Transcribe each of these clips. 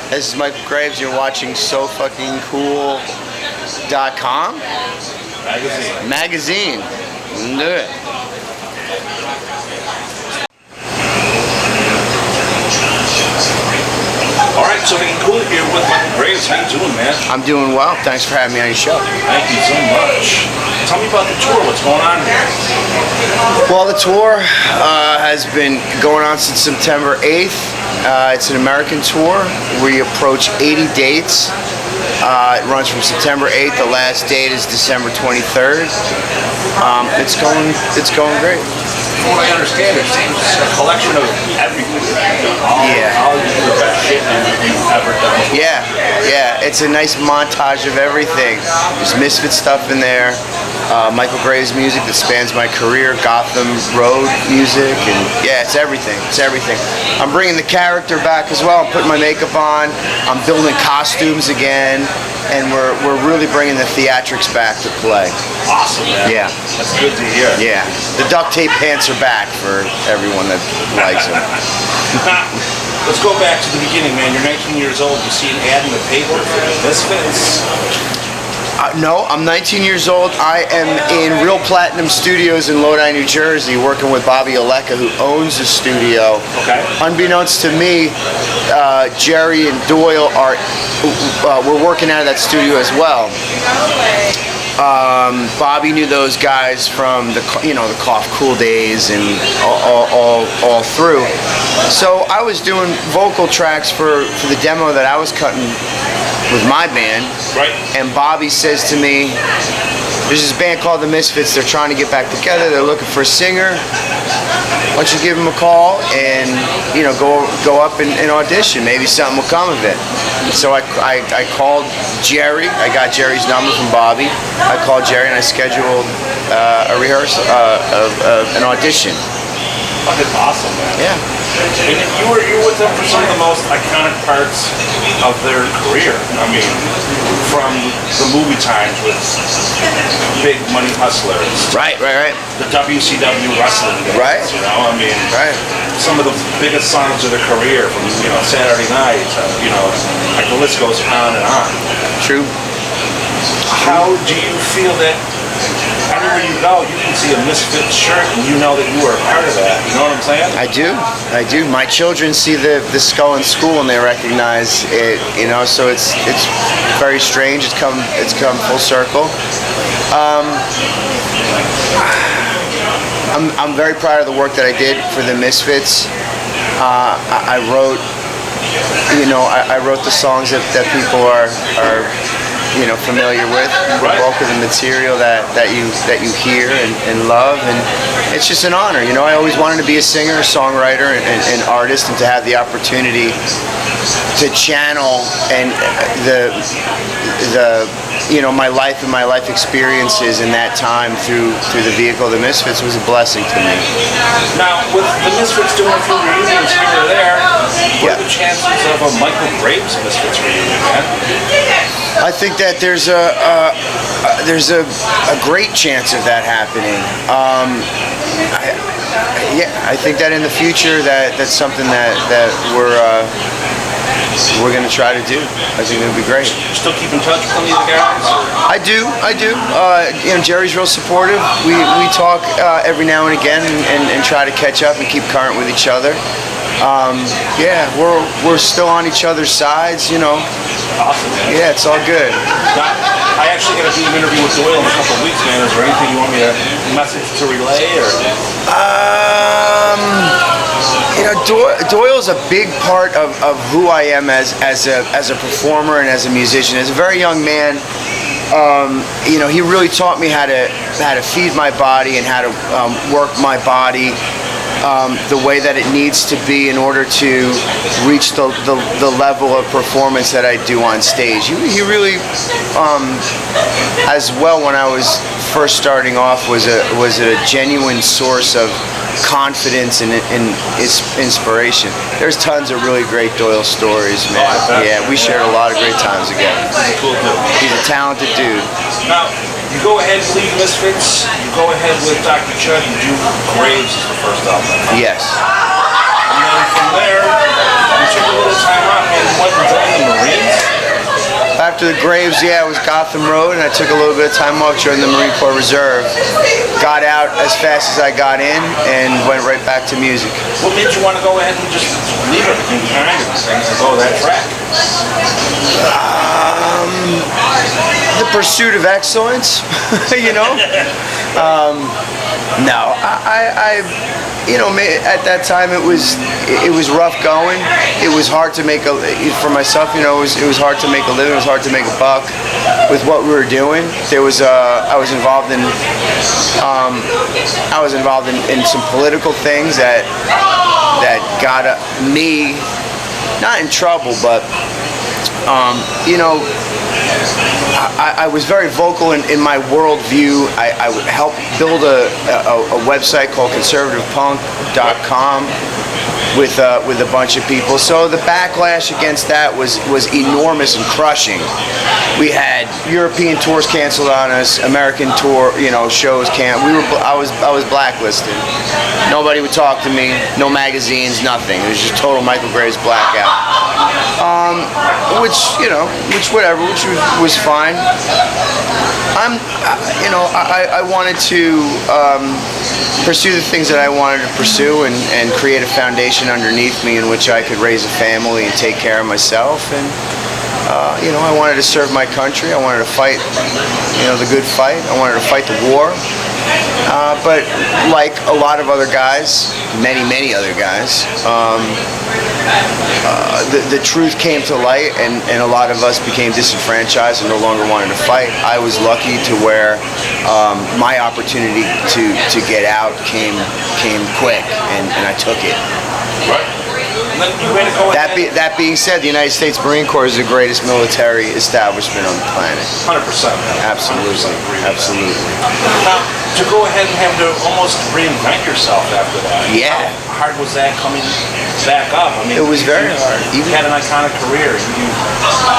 This is Michael Graves. You're watching SoFuckingCool.com magazine. Do it. All right, so Fucking Cool here with Michael Graves. How you doing, man? I'm doing well. Thanks for having me on your show. Thank you so much. Tell me about the tour. What's going on here? Well, the tour has been going on since September 8th. It's an American tour. We approach 80 dates. It runs from September 8th. The last date is December 23rd. It's going great. From what I understand, it seems a collection of everything. All the best shit you've ever done. Yeah. It's a nice montage of everything. There's Misfit stuff in there. Michael Graves music that spans my career, Gotham Road music, and yeah, it's everything. I'm bringing the character back as well. I'm putting my makeup on. I'm building costumes again, and we're really bringing the theatrics back to play. Awesome, man. Yeah, that's good to hear. Yeah, the duct tape pants are back for everyone that likes them. Let's go back to the beginning, man. You're 19 years old. You see an ad in the paper for the Misfits. No, I'm 19 years old. I am in Real Platinum Studios in Lodi, New Jersey, working with Bobby Aleka, who owns the studio. Okay. Unbeknownst to me, Jerry and Doyle we're working out of that studio as well. Bobby knew those guys from the Cough Cool days and all through. So I was doing vocal tracks for the demo that I was cutting with my band. Right. And Bobby says to me, there's this band called the Misfits. They're trying to get back together. They're looking for a singer. Why don't you give them a call and go up and audition? Maybe something will come of it. So I called Jerry. I got Jerry's number from Bobby. I called Jerry and I scheduled a rehearsal, an audition. Fucking awesome, man. Yeah. And you were with them for some of the most iconic parts of their career. I mean, from the movie times with Big Money Hustlers. Right. The WCW wrestling days, right. I mean, right. Some of the biggest songs of their career, from Saturday Night to like the list goes on and on. True. How do you feel that anywhere you go, you can see a Misfits shirt and you know that you were a part of that? You know what I'm saying? I do. My children see the skull in school and they recognize it. So it's very strange. It's come full circle. I'm very proud of the work that I did for the Misfits. I wrote the songs that people are familiar with, the bulk of the material that you hear and love, and it's just an honor. I always wanted to be a singer, a songwriter, and artist, and to have the opportunity to channel and my life and my life experiences in that time through the vehicle of the Misfits was a blessing to me. Now, with the Misfits doing a few reunions here or there, what are the chances of a Michael Graves Misfits reunion, man? I think that there's a great chance of that happening. I think that in the future that's something that we're going to try to do. I think it would be great. You still keep in touch with any of the guys? I do. Jerry's real supportive. We talk every now and again and try to catch up and keep current with each other. We're still on each other's sides, Awesome, man. Yeah, it's all good. Now, I actually got to do an interview with Doyle in a couple of weeks, man. Is there anything you want me to message to relay, or? Doyle's a big part of who I am as a performer and as a musician. As a very young man, he really taught me how to feed my body and how to work my body the way that it needs to be in order to reach the level of performance that I do on stage. He really, as well, when I was first starting off, was a genuine source of confidence and inspiration. There's tons of really great Doyle stories, man. Yeah, we shared a lot of great times together. He's a talented dude. Now, you go ahead and leave Misfits, you go ahead with Dr. Chud, you do Graves as the first album. Yes. And then from there, you took a little time out. after the Graves, yeah, it was Gotham Road, and I took a little bit of time off, joined the Marine Corps Reserve. Got out as fast as I got in, and went right back to music. What made you want to go ahead and just leave everything behind and go that track? The pursuit of excellence, you know. No, I you know, at that time it was rough going. It was hard to make for myself. You know, it was hard to make a living. It was hard to make a buck with what we were doing. There was I was involved in some political things that got me not in trouble, but you know. I was very vocal in my worldview. I would help build a website called conservativepunk.com with a bunch of people. So the backlash against that was enormous and crushing. We had European tours canceled on us, American tour, you know, shows canceled. I was blacklisted. Nobody would talk to me. No magazines, nothing. It was just total Michale Graves blackout. Which was fine. I wanted to pursue the things that I wanted to pursue and create a foundation underneath me in which I could raise a family and take care of myself. And I wanted to serve my country. I wanted to fight, the good fight. I wanted to fight the war. But like a lot of other guys, many other guys, the truth came to light, and a lot of us became disenfranchised and no longer wanted to fight. I was lucky to where my opportunity to get out came quick, and I took it. Right. That being said, the United States Marine Corps is the greatest military establishment on the planet. 100%. Absolutely. Absolutely. Now, to go ahead and have to almost reinvent yourself after that. Yeah. How hard was that coming back up? I mean, it was very hard. You had an iconic career. You've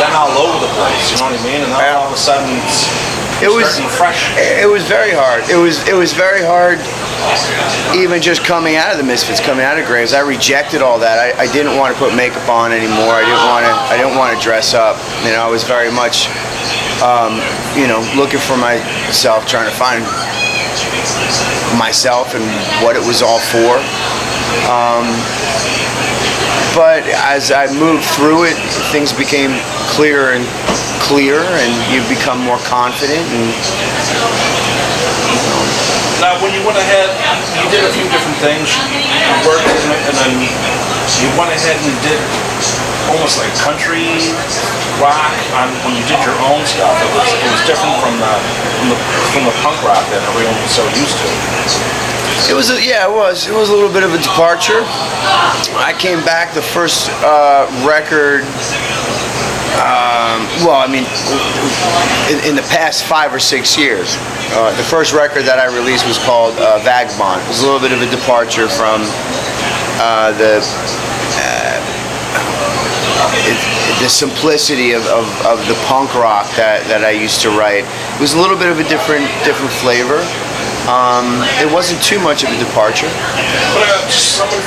been all over the place. You know what I mean? And then all of a sudden, it was fresh. It was very hard. It was very hard. Even just coming out of the Misfits, coming out of Graves, I rejected all that. I didn't want to put makeup on anymore. I didn't want to dress up. I was very much, looking for myself, trying to find myself and what it was all for. But as I moved through it, things became clearer and clearer, and you become more confident. And now, when you went ahead, you did a few different things. You worked in it, and then you went ahead and did almost like country rock when you did your own stuff. It was different from the punk rock that everyone was so used to. It was a little bit of a departure. I came back, the first record. In the past 5 or 6 years, the first record that I released was called Vagabond. It was a little bit of a departure from the simplicity of the punk rock that I used to write. It was a little bit of a different flavor. It wasn't too much of a departure. But someone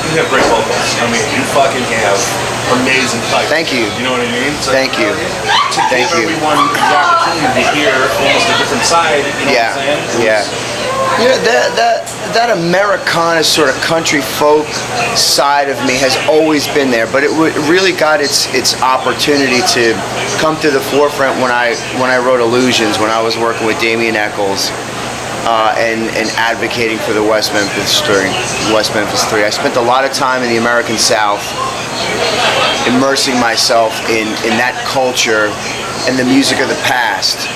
you have great vocals. I mean, you fucking have amazing pipes. Thank you. You know what I mean? So Thank you. To give everyone the opportunity to hear almost a different side, you know what I'm saying? That Americana sort of country folk side of me has always been there, but it really got its opportunity to come to the forefront when I wrote Illusions, when I was working with Damien Eccles. And advocating for the West Memphis 3. I spent a lot of time in the American South, immersing myself in that culture and the music of the past.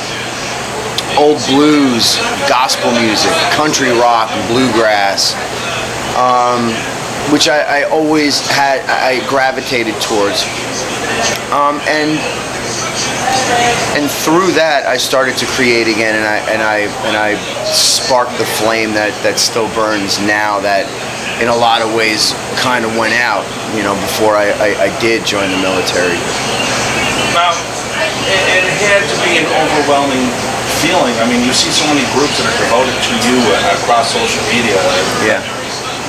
Old blues, gospel music, country rock, and bluegrass, which I always I gravitated towards. And through that, I started to create again, and I sparked the flame that still burns now. That, in a lot of ways, kind of went out, before I did join the military. Now, it had to be an overwhelming feeling. I mean, you see so many groups that are devoted to you across social media. Yeah.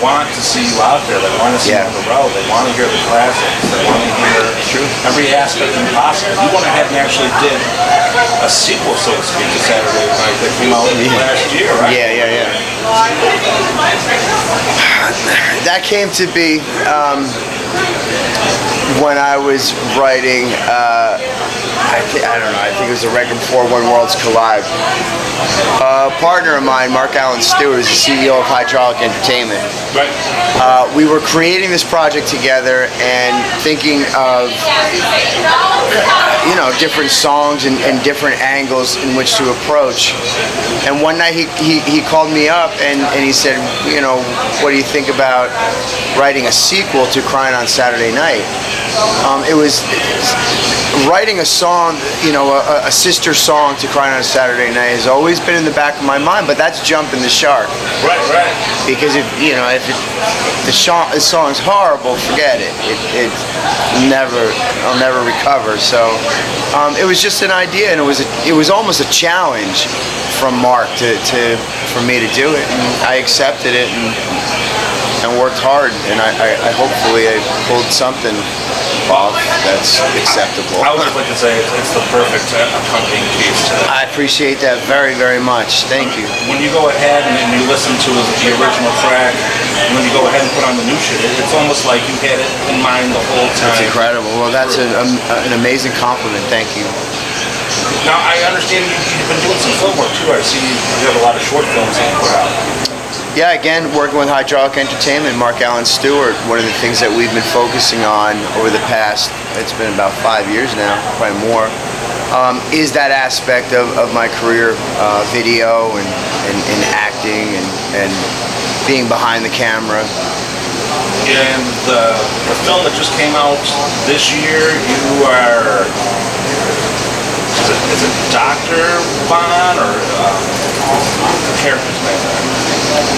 want to see you out there. They want to see you on the road. They want to hear the classics. They want to hear every aspect possible. You went ahead and actually did a sequel, so to speak, to Saturday Night that came out last year, right? Yeah. That came to be when I was writing, I don't know, I think it was a record before When Worlds Collide. A partner of mine, Mark Allen Stewart, is the CEO of Hydraulic Entertainment. Right. We were creating this project together and thinking of, different songs and different angles in which to approach. And one night he called me up and he said, what do you think about writing a sequel to Crying on Saturday Night? It was writing a song, a sister song to Crying on Saturday Night has always been in the back of my mind, but that's jumping the shark. Right. Because if the song's horrible, forget it. I'll never recover. So it was just an idea, and it was almost a challenge from Mark for me to do it, and I accepted it and worked hard, and I hopefully I pulled something off that's acceptable. I would like to say it's the perfect accompanying piece to it. I appreciate that very, very much. Thank you. When you go ahead and you listen to the original track, and when you go ahead and put on the new shit, it's almost like you had it in mind the whole time. That's incredible. Well, that's an amazing compliment. Thank you. Now, I understand you've been doing some film work too. I see you have a lot of short films that you put out. Yeah, again, working with Hydraulic Entertainment, Mark Allen Stewart, one of the things that we've been focusing on over the past, it's been about 5 years now, probably more, is that aspect of my career, video and acting and being behind the camera. And the film that just came out this year, you are, is it Dr. Bond or the character's name?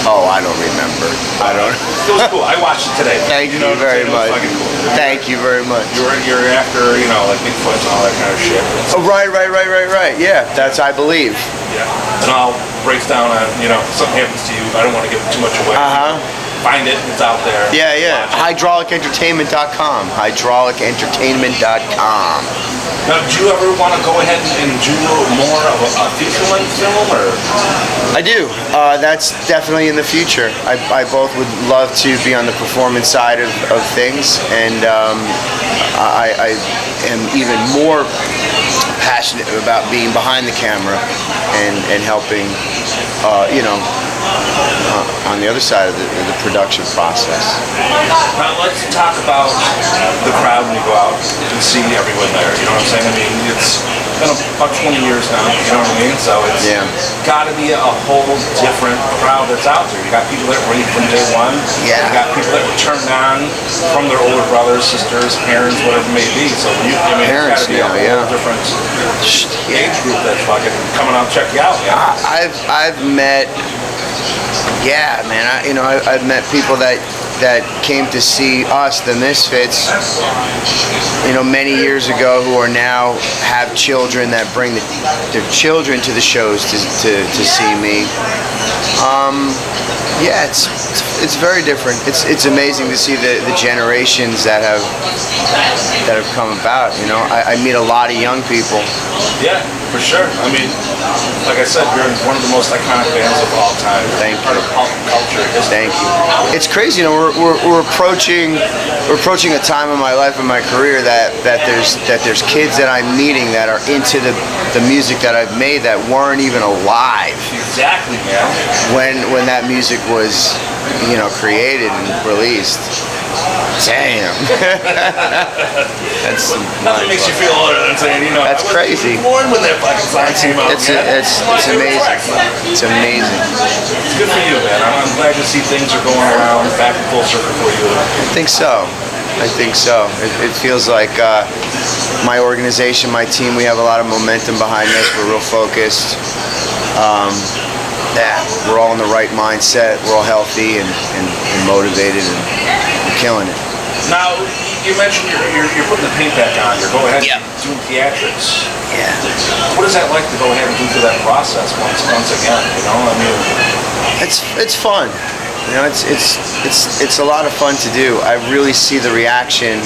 Oh, I don't remember. It was cool. I watched it today. Thank you very much. Cool. Thank you very much. You're after, like Bigfoot and all that kind of shit. Oh, right. Yeah, that's I believe. Yeah. And all breaks down on, something happens to you. I don't want to give too much away. Find it. It's out there. Yeah. Hydraulicentertainment.com. Hydraulicentertainment.com. Now, do you ever want to go ahead and do more of a feature-length film, or? I do. That's definitely in the future. I both would love to be on the performance side of things, and I am even more passionate about being behind the camera and helping, on the other side of the production process. Now let's talk about the crowd when you go out and see everyone there. You know what I'm saying? I mean, it's been about 20 years now. You know what I mean? So it's got to be a whole different crowd that's out there. You got people that were ready from day one. Yeah. You got people that were turned on from their older brothers, sisters, parents, whatever it may be. So Parents, it's got to be a whole different age group that's fucking coming out to check you out. Yeah. I've met. Yeah, man. I've met people that came to see us, the Misfits, many years ago, who are now have children that bring their children to the shows to see me. Yeah, it's very different. It's amazing to see the generations that have come about. I meet a lot of young people. Yeah, for sure. I mean, like I said, you're one of the most iconic bands of all time. Thank you. Part of pop culture. Thank you. It's crazy. We're approaching a time in my life and my career that there's kids that I'm meeting that are into the music that I've made that weren't even alive. Exactly, man. When that music was, created and released. Damn. That's nothing makes you feel older than saying, that's crazy. Born when that fucking song came out. It's amazing. It's amazing. It's good for you, man. I'm glad to see things are going around back in full circle for you. I think so. It feels like my organization, my team, we have a lot of momentum behind us. We're real focused. We're all in the right mindset. We're all healthy and motivated and we're killing it. Now, you mentioned you're putting the paint back on. You're going ahead and doing theatrics. Yeah. What is that like to go ahead and do through that process once again? I mean, it's fun. You know, it's a lot of fun to do. I really see the reaction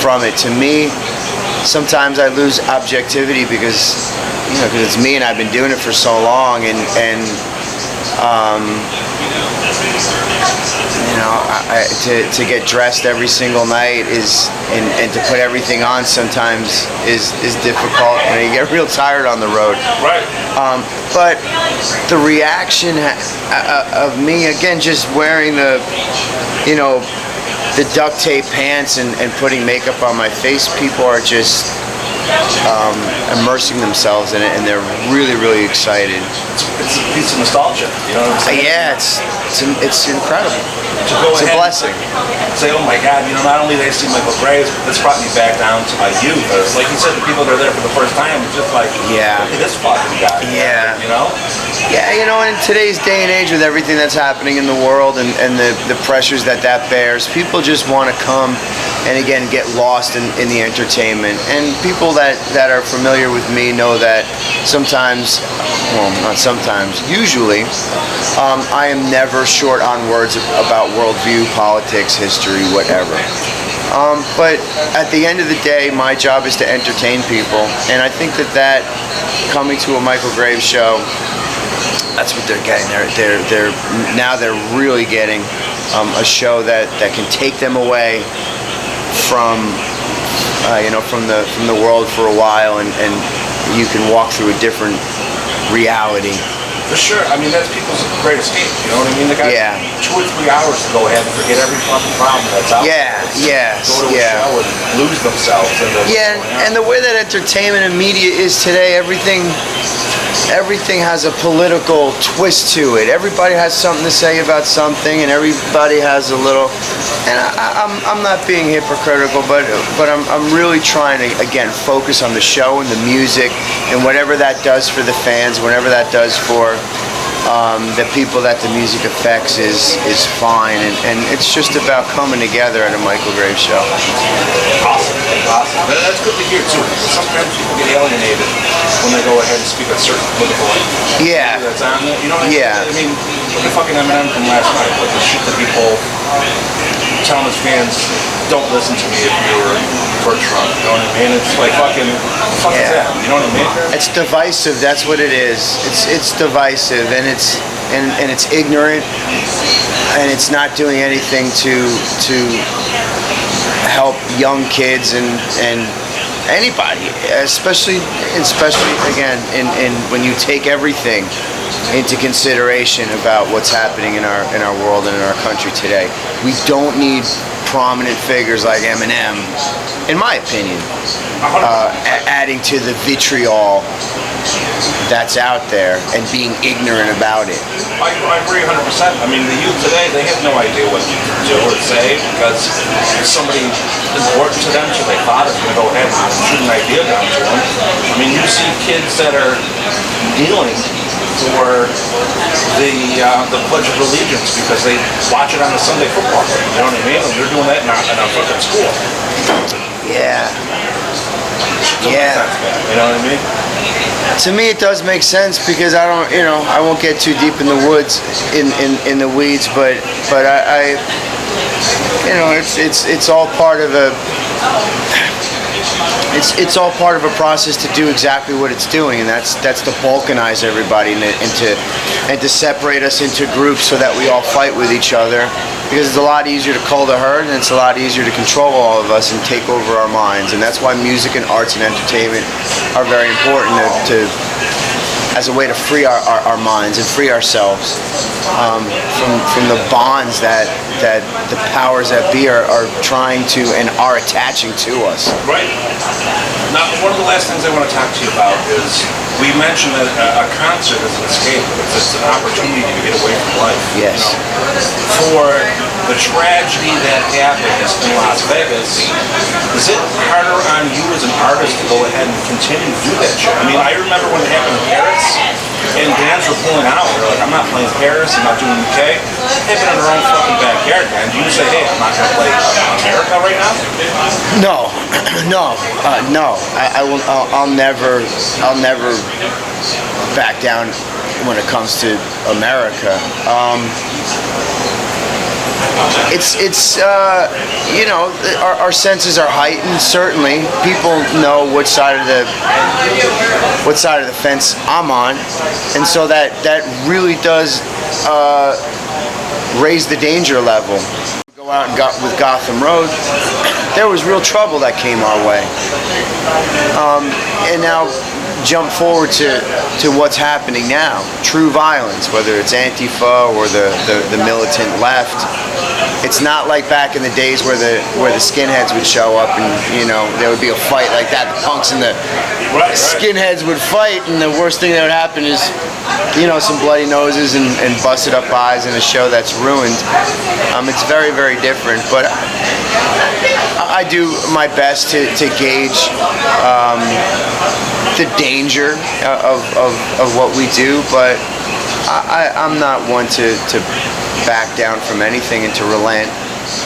from it. To me, sometimes I lose objectivity because it's me and I've been doing it for so long, and to get dressed every single night and to put everything on sometimes is difficult, and you get real tired on the road. Right. But the reaction of me, again, just wearing the duct tape pants and putting makeup on my face, people are just immersing themselves in it, and they're really, really excited. It's a piece of nostalgia, you know what I'm saying? Yeah, it's incredible. To go It's a ahead blessing. and say, oh my God, not only did I see Michale Graves, but this brought me back down to my youth. Like you said, the people that are there for the first time, it's just like, Yeah. look at this fucking guy. Yeah. You know? Yeah, in today's day and age, with everything that's happening in the world and the pressures that bears, people just want to come and again get lost in the entertainment. And people that are familiar with me know that sometimes, well, not sometimes, usually, I am never short on words about worldview, politics, history, whatever. But at the end of the day, my job is to entertain people, and I think that coming to a Michale Graves show, that's what they're getting. They're really getting a show that can take them away from from the world for a while, and you can walk through a different reality. For sure. I mean, that's people's great escape. You know what I mean? They got Yeah. 2 or 3 hours to go ahead and forget every fucking problem that's out there. Go to a show and lose themselves. And the way that entertainment and media is today, everything has a political twist to it. Everybody has something to say about something, and everybody has a little. And I'm not being hypocritical, but I'm really trying to again focus on the show and the music and whatever that does for the fans, whatever that does for the people that the music affects is fine, and it's just about coming together at a Michale Graves show. Awesome. But that's good to hear too. Sometimes people get alienated when they go ahead and speak a certain political Yeah. that's on there. You know what I mean? Yeah. I mean, look at fucking Eminem from last night. Like the shit that people telling his fans, don't listen to me if you're for Trump. You know what I mean? It's like fucking, what the fuck is that? You know what I mean? It's divisive. That's what it is. It's divisive, and it's ignorant, and it's not doing anything to help young kids and anybody, especially again in when you take everything into consideration about what's happening in our world and in our country today. We don't need prominent figures like Eminem, in my opinion, adding to the vitriol that's out there and being ignorant about it. I agree 100%. I mean, the youth today, they have no idea what to do or say because somebody important to them, so they thought is going to go ahead and shoot an idea down to them. I mean, you see kids that are kneeling for the Pledge of Allegiance because they watch it on a Sunday football game. You know what I mean? And they're doing that in our fucking school. Yeah. Doesn't make sense, man. You know what I mean? To me, it does make sense because I won't get too deep in the woods, in the weeds, but I it's all part of a. It's all part of a process to do exactly what it's doing, and that's to balkanize everybody and to separate us into groups so that we all fight with each other. Because it's a lot easier to cull the herd, and it's a lot easier to control all of us and take over our minds. And that's why music and arts and entertainment are very important as a way to free our minds and free ourselves from the bonds that the powers that be are trying to and are attaching to us. Right. Now, one of the last things I want to talk to you about is we mentioned that a concert is an escape. It's an opportunity to get away from life. Yes. For the tragedy that happens in Las Vegas, is it harder on you as an artist to go ahead and continue to do that shit? I mean, I remember when it happened in Paris, and bands were pulling out. They're like, I'm not playing Paris, I'm not doing UK. It happened in their own fucking backyard, man. Do you say, hey, I'm not going to play America right now? No. I will. I'll never back down when it comes to America. You know, our senses are heightened. Certainly, people know what side of the fence I'm on, and so that really does raise the danger level. Go out and with Gotham Road, there was real trouble that came our way, and now jump forward to what's happening now. True violence, whether it's Antifa or the militant left. It's not like back in the days where the skinheads would show up and, you know, there would be a fight like that. The punks and the skinheads would fight, and the worst thing that would happen is, you know, some bloody noses and busted up eyes in a show that's ruined. It's very, very different, but I do my best to gauge the danger of what we do, but I'm not one to back down from anything and to relent.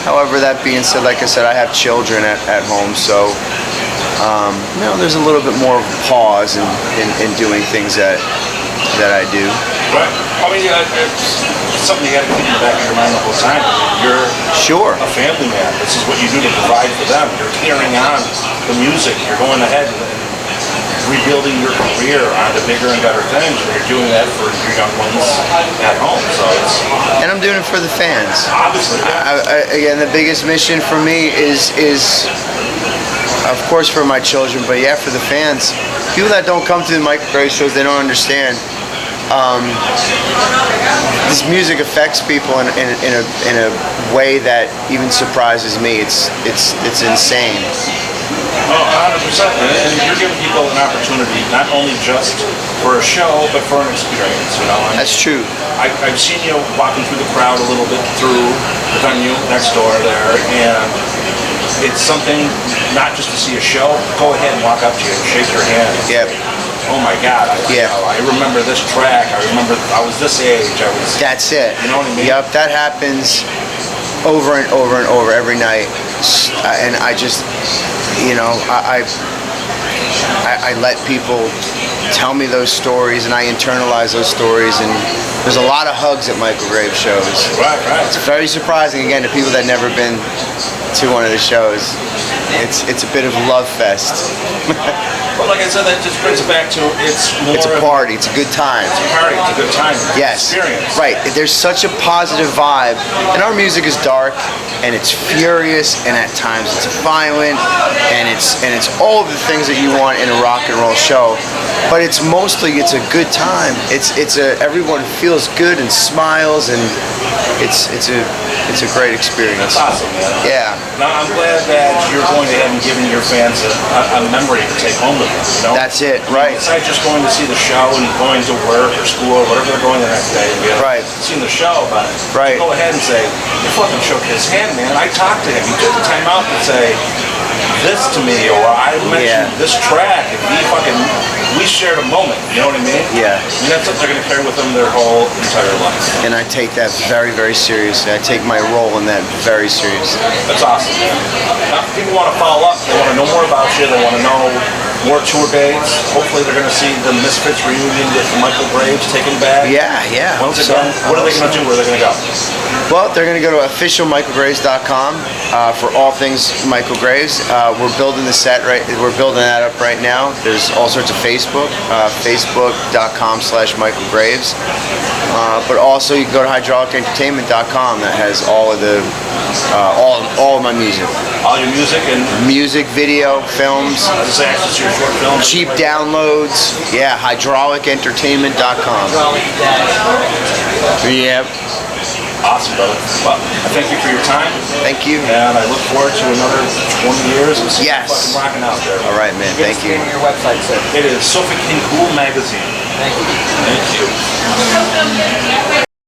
However, that being said, like I said, I have children at home, so you know, there's a little bit more of a pause in doing things that I do. Right. I mean, it's something you got to keep in the back of your mind the whole time. You're a family man. This is what you do to provide for them. You're carrying on the music. You're going ahead and rebuilding your career onto bigger and better things. And you're doing that for your young ones at home. So and I'm doing it for the fans. Obviously. Again, the biggest mission for me is of course for my children, but yeah, for the fans. People that don't come to the Michale Graves shows, they don't understand. This music affects people in a way that even surprises me. It's insane. Oh, 100%. And you're giving people an opportunity, not only just for a show, but for an experience. You know. That's true. I've seen you walking through the crowd a little bit through the venue next door there, and it's something not just to see a show. Go ahead and walk up to you and shake your hand. Yep. Oh my God! I remember this track. I remember I was this age. That's it. You know what I mean? Yep. That happens over and over and over every night, and I just, you know, I let people tell me those stories, and I internalize those stories, and there's a lot of hugs at Michale Graves shows. Right. It's very surprising, again, to people that never been to one of the shows. It's a bit of a love fest. Well, like I said, that just brings it back to it's a party. It's a good time. It's a party. It's a good time. Yes. Experience. Right. There's such a positive vibe, and our music is dark, and it's furious, and at times it's violent, and it's all of the things that you want in a rock and roll show. But it's a good time. Everyone feels good and smiles, and it's a great experience. That's awesome, man. Yeah. Now I'm glad that you're going ahead and giving your fans a memory to take home with them. You know? That's it, right. Besides just going to see the show and going to work or school or whatever they're going the next day, right. Seeing the show, but right. Go ahead and say, you fucking shook his hand, man. I talked to him. He took the time out to say this to me, or I mentioned this track, and we shared a moment. You know what I mean? Yeah. And that's what they're going to carry with them their whole entire life. And I take that very, very seriously. I take my role in that very seriously. That's awesome, man. Now, if people want to follow up, they want to know more about you, they want to know more tour dates. Hopefully they're going to see the Misfits reunion with Michale Graves taken back. Yeah. What are they going to do? Where are they going to go? Well, they're going to go to officialmichalegraves.com for all things Michale Graves. We're building the set we're building that up right now. There's all sorts of Facebook, facebook.com/Michale Graves. But also you can go to hydraulicentertainment.com. That has all of the all of my music. All your music and music, video, films. Access to your short films. Cheap downloads. Yeah, hydraulicentertainment.com. Yep. Awesome, brother. Well, I thank you for your time. Thank you. And I look forward to another 20 years of yes. fucking rocking out there. All right, man. Thank you. Your website, sir. It is Sofa King Cool Magazine. Thank you. Thank you.